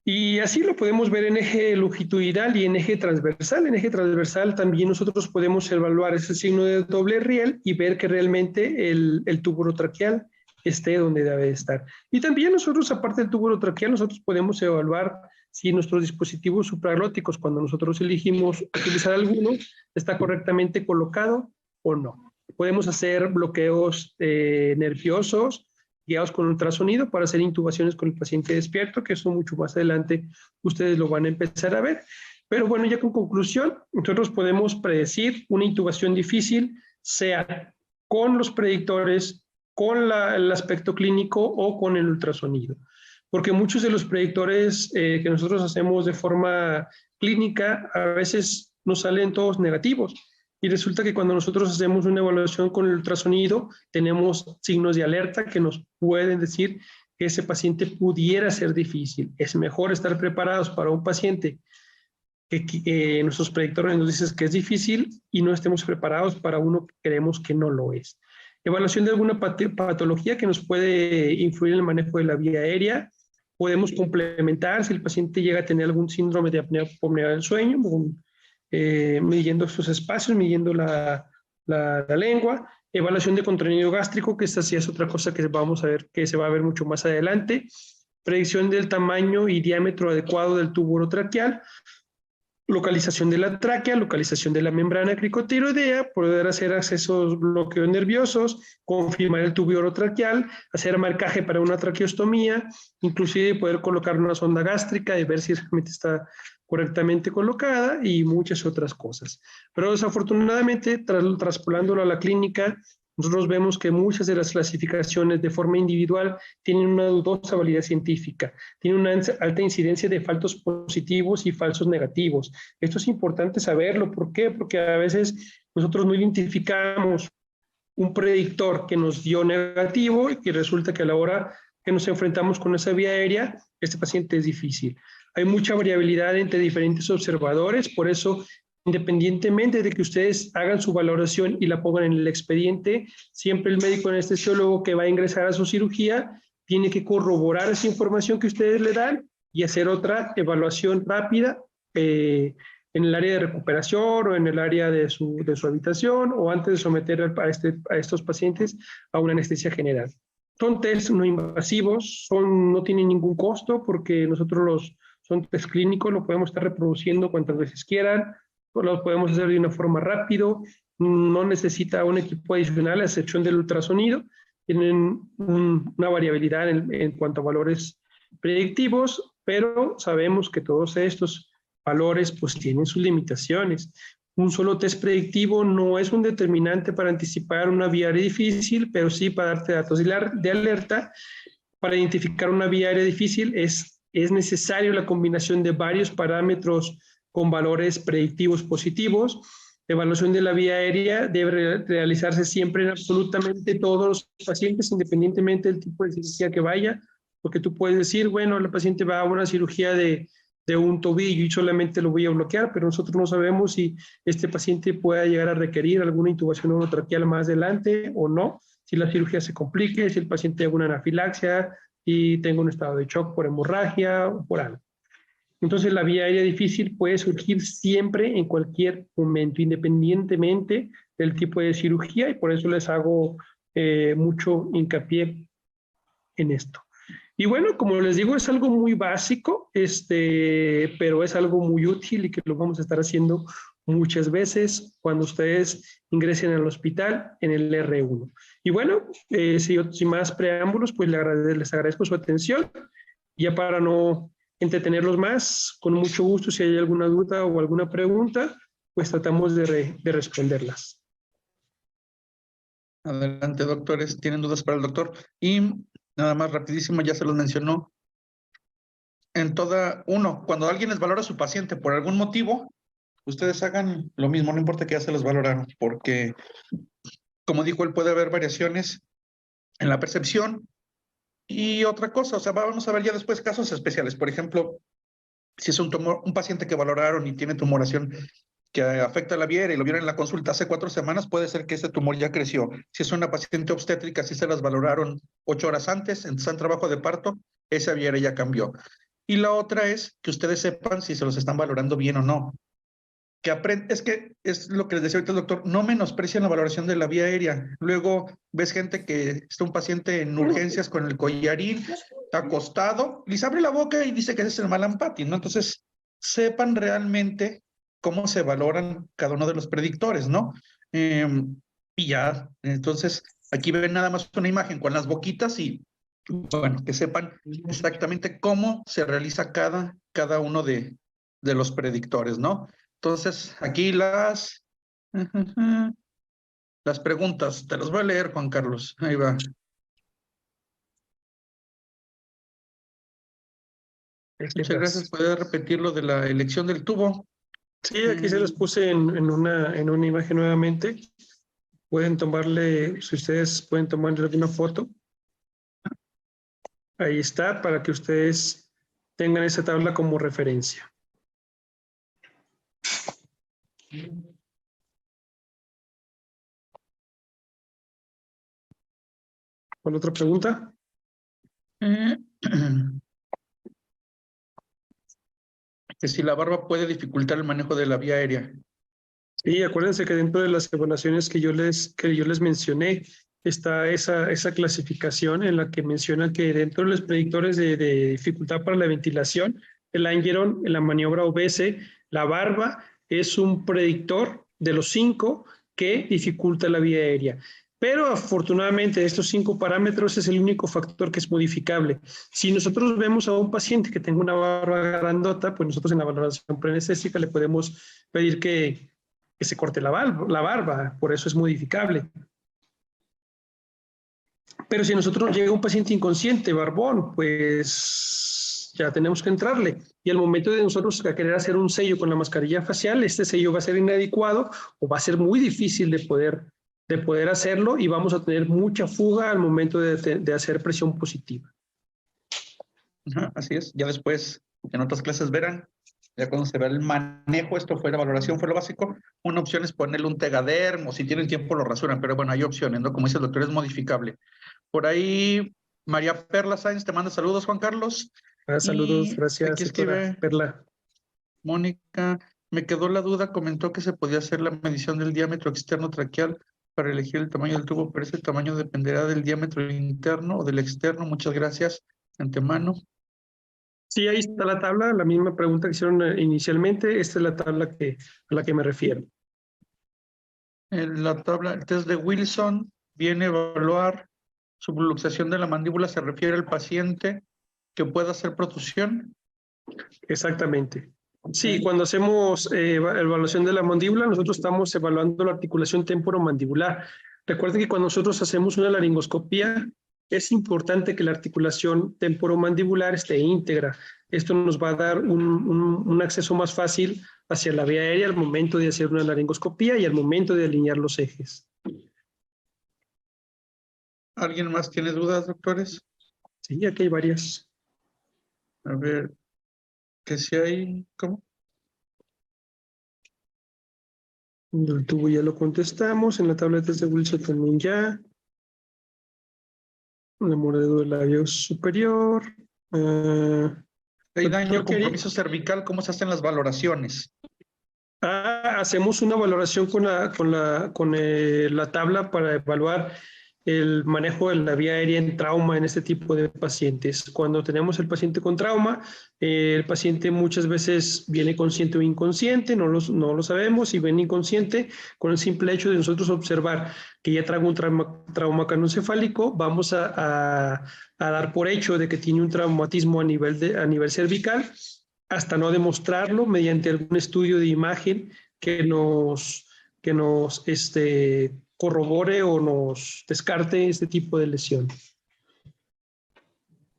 Y así lo podemos ver en eje longitudinal y en eje transversal. En eje transversal también nosotros podemos evaluar ese signo de doble riel y ver que realmente el tubo orotraqueal esté donde debe estar. Y también nosotros, aparte del tubo orotraqueal, nosotros podemos evaluar si nuestros dispositivos supraglóticos, cuando nosotros elegimos utilizar alguno, está correctamente colocado o no. Podemos hacer bloqueos nerviosos, guiados con ultrasonido para hacer intubaciones con el paciente despierto, que eso mucho más adelante ustedes lo van a empezar a ver. Pero bueno, ya con conclusión, nosotros podemos predecir una intubación difícil, sea con los predictores, con el aspecto clínico o con el ultrasonido. Porque muchos de los predictores que nosotros hacemos de forma clínica a veces nos salen todos negativos. Y resulta que cuando nosotros hacemos una evaluación con el ultrasonido, tenemos signos de alerta que nos pueden decir que ese paciente pudiera ser difícil. Es mejor estar preparados para un paciente que nuestros predictores nos dicen que es difícil y no estemos preparados para uno que creemos que no lo es. Evaluación de alguna patología que nos puede influir en el manejo de la vía aérea. Podemos complementar si el paciente llega a tener algún síndrome de apnea pulmonar del sueño, midiendo estos espacios, midiendo la lengua, evaluación de contenido gástrico, que esta sí es otra cosa que vamos a ver, que se va a ver mucho más adelante, predicción del tamaño y diámetro adecuado del tubo orotraqueal, localización de la tráquea, localización de la membrana cricotiroidea, poder hacer accesos bloqueos nerviosos, confirmar el tubo orotraqueal, hacer marcaje para una traqueostomía, inclusive poder colocar una sonda gástrica y ver si realmente está correctamente colocada y muchas otras cosas. Pero desafortunadamente, traspolándolo a la clínica, nosotros vemos que muchas de las clasificaciones de forma individual tienen una dudosa validez científica, tienen una alta incidencia de falsos positivos y falsos negativos. Esto es importante saberlo. ¿Por qué? Porque a veces nosotros no identificamos un predictor que nos dio negativo y que resulta que a la hora que nos enfrentamos con esa vía aérea, este paciente es difícil. Hay mucha variabilidad entre diferentes observadores, por eso, independientemente de que ustedes hagan su valoración y la pongan en el expediente, siempre el médico anestesiólogo que va a ingresar a su cirugía tiene que corroborar esa información que ustedes le dan y hacer otra evaluación rápida en el área de recuperación o en el área de su habitación o antes de someter a estos pacientes a una anestesia general. Son test no invasivos, no tienen ningún costo porque son test clínicos, lo podemos estar reproduciendo cuantas veces quieran, lo podemos hacer de una forma rápido, no necesita un equipo adicional a excepción del ultrasonido, tienen una variabilidad en cuanto a valores predictivos, pero sabemos que todos estos valores pues tienen sus limitaciones. Un solo test predictivo no es un determinante para anticipar una vía aérea difícil, pero sí para darte datos de alerta. Para identificar una vía aérea difícil es necesario la combinación de varios parámetros con valores predictivos positivos. La evaluación de la vía aérea debe realizarse siempre en absolutamente todos los pacientes, independientemente del tipo de cirugía que vaya, porque tú puedes decir, bueno, la paciente va a una cirugía de un tobillo y solamente lo voy a bloquear, pero nosotros no sabemos si este paciente pueda llegar a requerir alguna intubación orotraqueal más adelante o no, si la cirugía se complique, si el paciente tiene una anafilaxia y tenga un estado de shock por hemorragia o por algo. Entonces la vía aérea difícil puede surgir siempre en cualquier momento, independientemente del tipo de cirugía, y por eso les hago mucho hincapié en esto. Y bueno, como les digo, es algo muy básico, pero es algo muy útil y que lo vamos a estar haciendo muchas veces cuando ustedes ingresen al hospital en el R1. Y bueno, sin más preámbulos, pues les agradezco su atención. Ya para no entretenerlos más, con mucho gusto, si hay alguna duda o alguna pregunta, pues tratamos de responderlas. Adelante, doctores. ¿Tienen dudas para el doctor? Y nada más rapidísimo, ya se los mencionó. Cuando alguien les valora a su paciente por algún motivo, ustedes hagan lo mismo, no importa que ya se los valoraron, porque, como dijo él, puede haber variaciones en la percepción. Y otra cosa, o sea, vamos a ver ya después casos especiales. Por ejemplo, si es un paciente que valoraron y tiene tumoración que afecta la vía aérea y lo vieron en la consulta hace 4 semanas, puede ser que ese tumor ya creció. Si es una paciente obstétrica, si se las valoraron 8 horas antes, en trabajo de parto, esa vía aérea ya cambió. y la otra es que ustedes sepan si se los están valorando bien o no. Es que es lo que les decía ahorita el doctor, no menosprecian la valoración de la vía aérea. Luego ves gente que está un paciente en urgencias con el collarín, acostado, les abre la boca y dice que ese es el Malampati, ¿no? Entonces, sepan realmente cómo se valoran cada uno de los predictores, ¿no? Y ya, entonces, aquí ven nada más una imagen con las boquitas y, bueno, que sepan exactamente cómo se realiza cada uno de los predictores, ¿no? Entonces, aquí las preguntas, te las voy a leer, Juan Carlos. Ahí va. Muchas gracias. ¿Puedes repetir lo de la elección del tubo? Sí, aquí se los puse en una imagen nuevamente. Pueden tomarle, si ustedes pueden tomarle alguna foto. Ahí está, para que ustedes tengan esa tabla como referencia. ¿Cuál otra pregunta? Que si la barba puede dificultar el manejo de la vía aérea. Sí, acuérdense que dentro de las evaluaciones que yo les mencioné está esa clasificación en la que menciona que dentro de los predictores de dificultad para la ventilación, el Langeron, la maniobra OBS, la barba es un predictor de los 5 que dificulta la vía aérea. Pero afortunadamente de estos 5 parámetros es el único factor que es modificable. Si nosotros vemos a un paciente que tenga una barba grandota, pues nosotros en la valoración preanestésica le podemos pedir que se corte la barba, por eso es modificable. Pero si a nosotros llega un paciente inconsciente, barbón, pues ya tenemos que entrarle. Y al momento de nosotros querer hacer un sello con la mascarilla facial, este sello va a ser inadecuado o va a ser muy difícil de poder hacerlo y vamos a tener mucha fuga al momento de hacer presión positiva. Así es. Ya después, en otras clases verán, ya cuando se vea el manejo, esto fue la valoración, fue lo básico. Una opción es ponerle un tegaderm o si tienen tiempo lo rasuran, pero bueno, hay opciones, ¿no? Como dice el doctor, es modificable. Por ahí, María Perla Sáenz te manda saludos, Juan Carlos. Saludos, gracias. Aquí escribe Perla. Mónica, me quedó la duda, comentó que se podía hacer la medición del diámetro externo traqueal para elegir el tamaño del tubo, pero ese tamaño dependerá del diámetro interno o del externo. Muchas gracias de antemano. Sí, ahí está la tabla, la misma pregunta que hicieron inicialmente. Esta es la tabla a la que me refiero. En la tabla, el test de Wilson viene a evaluar subluxación de la mandíbula, se refiere al paciente que pueda hacer protusión. Exactamente. Sí, cuando hacemos evaluación de la mandíbula, nosotros estamos evaluando la articulación temporomandibular. Recuerden que cuando nosotros hacemos una laringoscopía, es importante que la articulación temporomandibular esté íntegra. Esto nos va a dar un acceso más fácil hacia la vía aérea al momento de hacer una laringoscopía y al momento de alinear los ejes. ¿Alguien más tiene dudas, doctores? Sí, aquí hay varias. A ver, que si hay, ¿cómo? El tubo ya lo contestamos, en la tabla de test de Wilson también ya. El mordedor del labio superior. Hay daño al compromiso cervical, ¿cómo se hacen las valoraciones? Hacemos una valoración con la tabla para evaluar el manejo de la vía aérea en trauma en este tipo de pacientes. Cuando tenemos el paciente con trauma, el paciente muchas veces viene consciente o inconsciente, no lo sabemos, si viene inconsciente, con el simple hecho de nosotros observar que ya trae un trauma craneoencefálico, vamos a dar por hecho de que tiene un traumatismo a nivel cervical, hasta no demostrarlo mediante algún estudio de imagen que nos corrobore o nos descarte este tipo de lesión.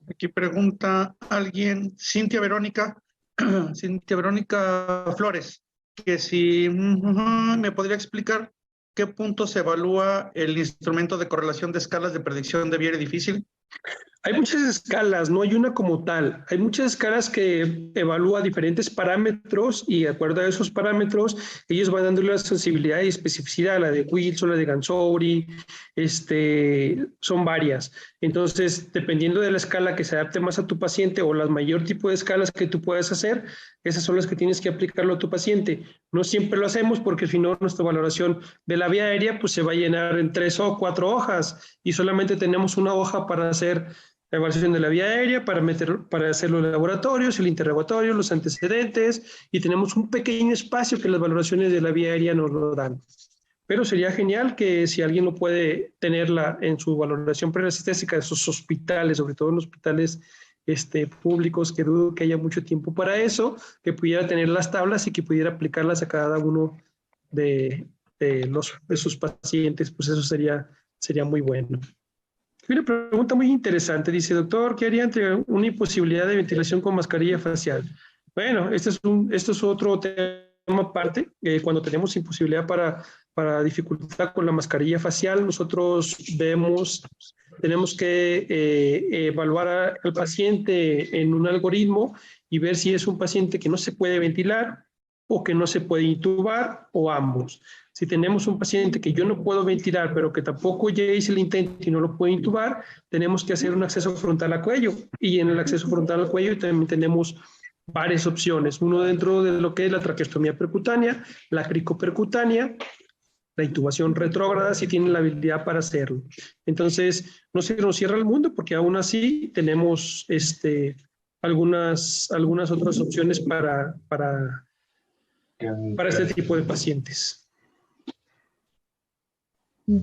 Aquí pregunta alguien, Cintia Verónica Flores, que si me podría explicar qué punto se evalúa el instrumento de correlación de escalas de predicción de vía aérea difícil. Hay muchas escalas, no hay una como tal. Hay muchas escalas que evalúa diferentes parámetros y de acuerdo a esos parámetros, ellos van dándole la sensibilidad y especificidad, la de Wilson, la de Gansori, son varias. Entonces, dependiendo de la escala que se adapte más a tu paciente o el mayor tipo de escalas que tú puedas hacer, esas son las que tienes que aplicarlo a tu paciente. No siempre lo hacemos porque si no, nuestra valoración de la vía aérea pues se va a llenar en 3 o 4 hojas y solamente tenemos una hoja para hacer la evaluación de la vía aérea, para hacer los laboratorios, el interrogatorio, los antecedentes, y tenemos un pequeño espacio que las valoraciones de la vía aérea nos lo dan. Pero sería genial que si alguien lo puede tenerla en su valoración preanestéstica de sus hospitales, sobre todo en hospitales públicos, que dudo que haya mucho tiempo para eso, que pudiera tener las tablas y que pudiera aplicarlas a cada uno de sus pacientes, pues eso sería muy bueno. Una pregunta muy interesante. Dice, doctor, ¿qué haría ante una imposibilidad de ventilación con mascarilla facial? Bueno, esto es otro tema aparte. Cuando tenemos imposibilidad para dificultad con la mascarilla facial, nosotros tenemos que evaluar al paciente en un algoritmo y ver si es un paciente que no se puede ventilar o que no se puede intubar o ambos. Si tenemos un paciente que yo no puedo ventilar, pero que tampoco ya hice el intento y no lo puedo intubar, tenemos que hacer un acceso frontal al cuello. Y en el acceso frontal al cuello también tenemos varias opciones. Uno dentro de lo que es la traqueostomía percutánea, la cricopercutánea, la intubación retrógrada, si tienen la habilidad para hacerlo. Entonces, no se nos cierra el mundo porque aún así tenemos algunas otras opciones para este tipo de pacientes.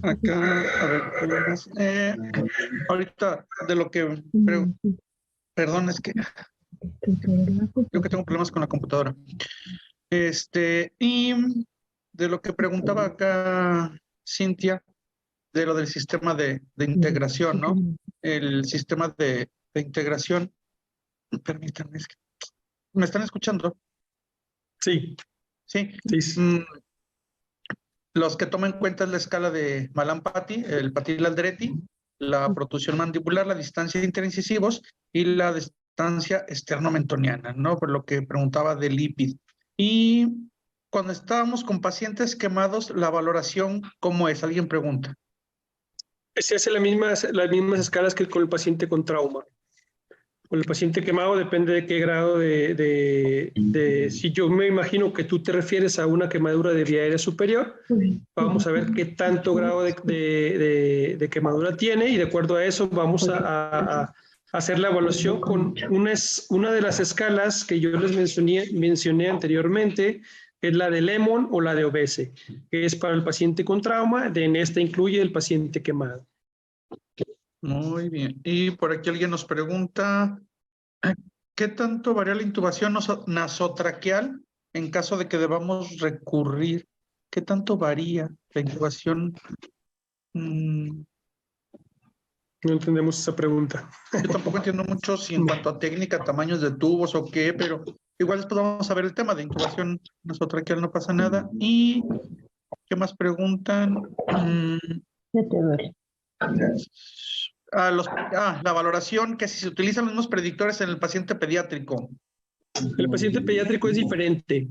Acá, a ver, ahorita de lo que, perdón, es que creo que tengo problemas con la computadora. Y de lo que preguntaba acá Cintia, de lo del sistema de integración, ¿no? El sistema de integración, permítanme, es que, ¿me están escuchando? Sí. Sí. Los que toman en cuenta es la escala de Malan-Patty, el Pattil-Aldrete, la protusión mandibular, la distancia interincisivos y la distancia esternomentoniana, ¿no? Por lo que preguntaba de lipid. Y cuando estábamos con pacientes quemados, la valoración, ¿cómo es? Alguien pregunta. Se hace las mismas escalas que con el paciente con trauma. Con el paciente quemado depende de qué grado si yo me imagino que tú te refieres a una quemadura de vía aérea superior, vamos a ver qué tanto grado de quemadura tiene y de acuerdo a eso vamos a hacer la evaluación con una de las escalas que yo les mencioné anteriormente, que es la de Lemon o la de Obese, que es para el paciente con trauma, en esta incluye el paciente quemado. Muy bien. Y por aquí alguien nos pregunta, ¿qué tanto varía la intubación nasotraqueal en caso de que debamos recurrir? ¿Qué tanto varía la intubación? No entendemos esa pregunta. Yo tampoco entiendo mucho si en cuanto a técnica, tamaños de tubos o qué, pero igual después vamos a ver el tema de intubación nasotraqueal, no pasa nada. ¿Y qué más preguntan? La valoración, que si se utilizan los mismos predictores en el paciente pediátrico. El paciente pediátrico es diferente.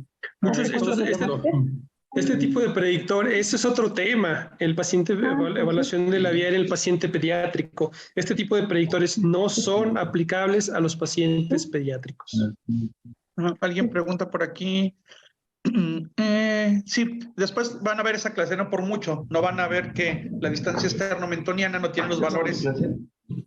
Este tipo de predictor, ese es otro tema, el paciente, evaluación de la vía aérea en el paciente pediátrico. Este tipo de predictores no son aplicables a los pacientes pediátricos. Alguien pregunta por aquí. Sí, después van a ver esa clase, no por mucho, no van a ver que la distancia esternomentoniana no tiene los valores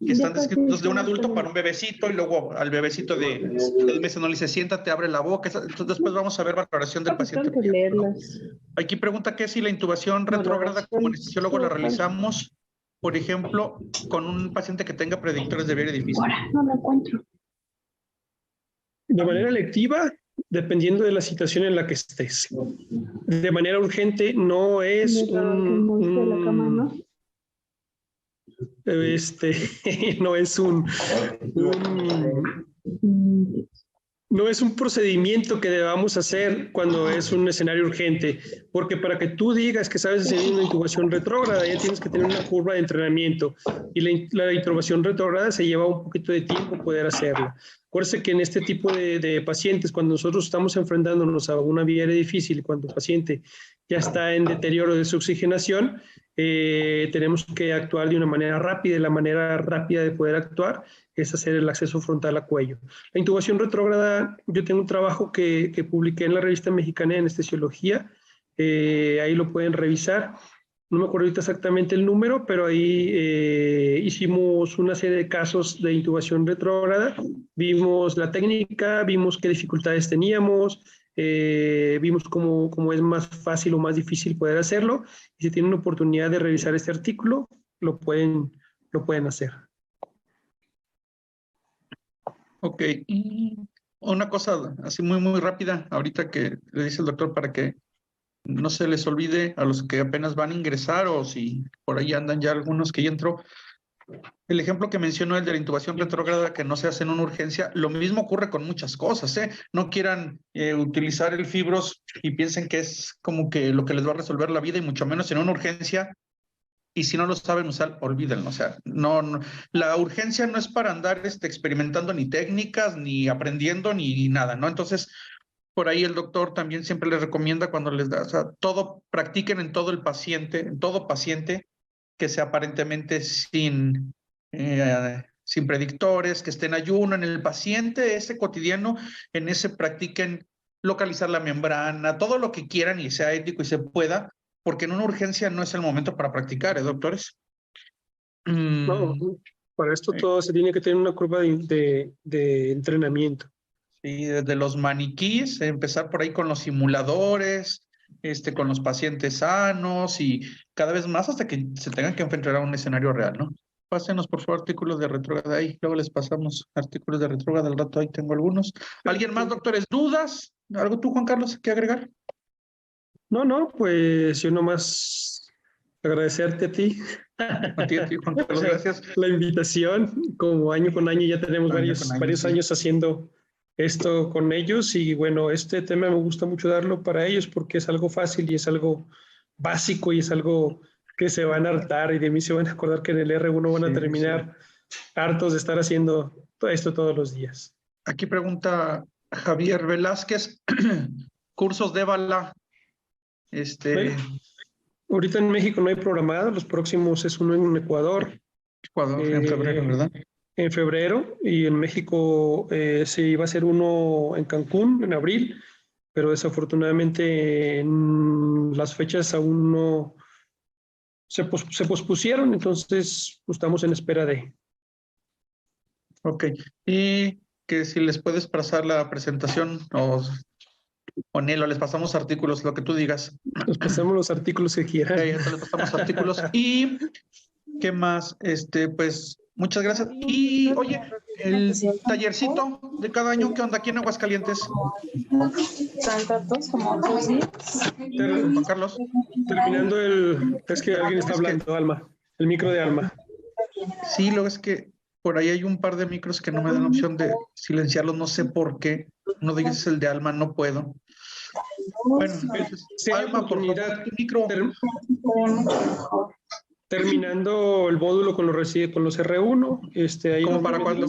que están descritos de un adulto para un bebecito y luego al bebecito de 6 meses no le dice siéntate, abre la boca, entonces después vamos a ver valoración del paciente. ¿No? Aquí pregunta que si la intubación retrógrada como anestesiólogo la realizamos, por ejemplo, con un paciente que tenga predictores de vía aérea difícil. No lo encuentro. De manera electiva, dependiendo de la situación en la que estés. De manera urgente no es no es No es un procedimiento que debamos hacer cuando es un escenario urgente, porque para que tú digas que sabes hacer una intubación retrógrada, ya tienes que tener una curva de entrenamiento y la intubación retrógrada se lleva un poquito de tiempo poder hacerla. Acuérdense que en este tipo de pacientes, cuando nosotros estamos enfrentándonos a una vía aérea difícil, cuando el paciente ya está en deterioro de su oxigenación, tenemos que actuar de una manera rápida y la manera rápida de poder actuar es hacer el acceso frontal a cuello. La intubación retrógrada, yo tengo un trabajo que publiqué en la revista mexicana de anestesiología, ahí lo pueden revisar. No me acuerdo ahorita exactamente el número, pero ahí hicimos una serie de casos de intubación retrógrada, vimos la técnica, vimos qué dificultades teníamos, vimos cómo es más fácil o más difícil poder hacerlo, y si tienen una oportunidad de revisar este artículo, lo pueden hacer. Ok, y una cosa así muy rápida, ahorita que le dice el doctor para que no se les olvide a los que apenas van a ingresar o si por ahí andan ya algunos que ya entró. El ejemplo que mencionó, el de la intubación retrógrada que no se hace en una urgencia, lo mismo ocurre con muchas cosas, ¿eh? No quieran utilizar el fibros y piensen que es como que lo que les va a resolver la vida y mucho menos en una urgencia. Y si no lo saben usar, olvídenlo. O sea, no, la urgencia no es para andar experimentando ni técnicas, ni aprendiendo, ni nada, ¿no? Entonces, por ahí el doctor también siempre les recomienda cuando les da, o sea, todo, practiquen en todo el paciente, en todo paciente que sea aparentemente sin predictores, que esté en ayuno, en el paciente, ese cotidiano, en ese practiquen localizar la membrana, todo lo que quieran y sea ético y se pueda, porque en una urgencia no es el momento para practicar, doctores? No, para esto todo se tiene que tener una curva de entrenamiento. Sí, desde los maniquíes, empezar por ahí con los simuladores, con los pacientes sanos y cada vez más hasta que se tengan que enfrentar a un escenario real, ¿no? Pásenos, por favor, artículos de retrógrada ahí, luego les pasamos artículos de retrógrada al rato, ahí tengo algunos. ¿Alguien más, doctores? ¿Dudas? ¿Algo tú, Juan Carlos, que agregar? No, pues yo nomás agradecerte a ti. A ti, Juan Carlos, gracias. La invitación, como año con año ya tenemos varios Sí. años haciendo esto con ellos y bueno, este tema me gusta mucho darlo para ellos porque es algo fácil y es algo básico y es algo que se van a hartar y de mí se van a acordar que en el R1 van a terminar hartos de estar haciendo esto todos los días. Aquí pregunta Javier Velázquez, cursos de Bala. Bueno, ahorita en México no hay programado, los próximos es uno en Ecuador. Ecuador, en febrero, ¿verdad? En febrero, y en México se iba a hacer uno en Cancún en abril, pero desafortunadamente las fechas aún no se pospusieron, entonces estamos en espera de. Ok, y que si les puedes pasar la presentación o Nelo, les pasamos artículos, lo que tú digas. Nos pasamos los artículos que quieran. Ya les pasamos artículos. Y, ¿qué más? Pues, muchas gracias. Y, oye, el tallercito de cada año, ¿qué onda aquí en Aguascalientes? Son tantos como 2 días. Juan Carlos. Terminando es que alguien está hablando, Alma, el micro de Alma. Sí, luego es que por ahí hay un par de micros que no me dan la opción de silenciarlos, no sé por qué. Uno de ellos es el de Alma, no puedo. Bueno, entonces, Alma, por favor, tu micro. Terminando el módulo con los R1, ahí ¿Cómo para cuándo?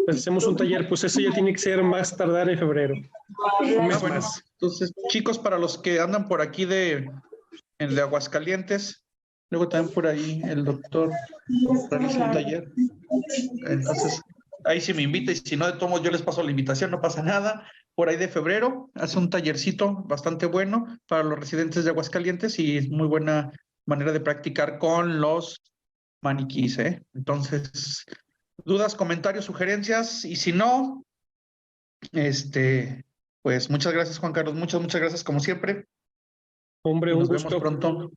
Pues hacemos un taller, pues eso ya tiene que ser más tardar en febrero. Un mes bueno, más. Entonces, chicos, para los que andan por aquí de Aguascalientes, luego también por ahí el doctor realiza un taller. Entonces, ahí sí me invita y si no, de todos modos yo les paso la invitación, no pasa nada. Por ahí de febrero hace un tallercito bastante bueno para los residentes de Aguascalientes y es muy buena manera de practicar con los maniquís, ¿eh? Entonces, dudas, comentarios, sugerencias y si no, pues muchas gracias, Juan Carlos, muchas gracias como siempre. Hombre, y un nos gusto. vemos pronto.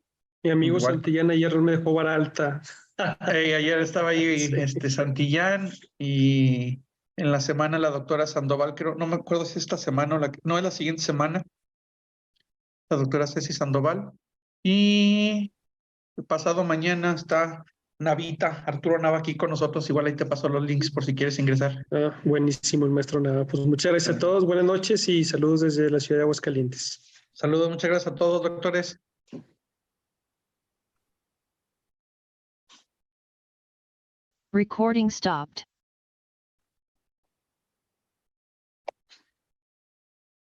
Mi amigo Igual. Santillán ayer me dejó vara alta. Ayer estaba ahí Sí. Santillán y en la semana la doctora Sandoval, creo, no me acuerdo si esta semana o no es la siguiente semana, la doctora Ceci Sandoval. Y el pasado mañana está Navita, Arturo Nava aquí con nosotros. Igual ahí te paso los links por si quieres ingresar. Buenísimo, el maestro Nava. Pues muchas gracias a todos, buenas noches y saludos desde la ciudad de Aguascalientes. Saludos, muchas gracias a todos, doctores. Recording stopped.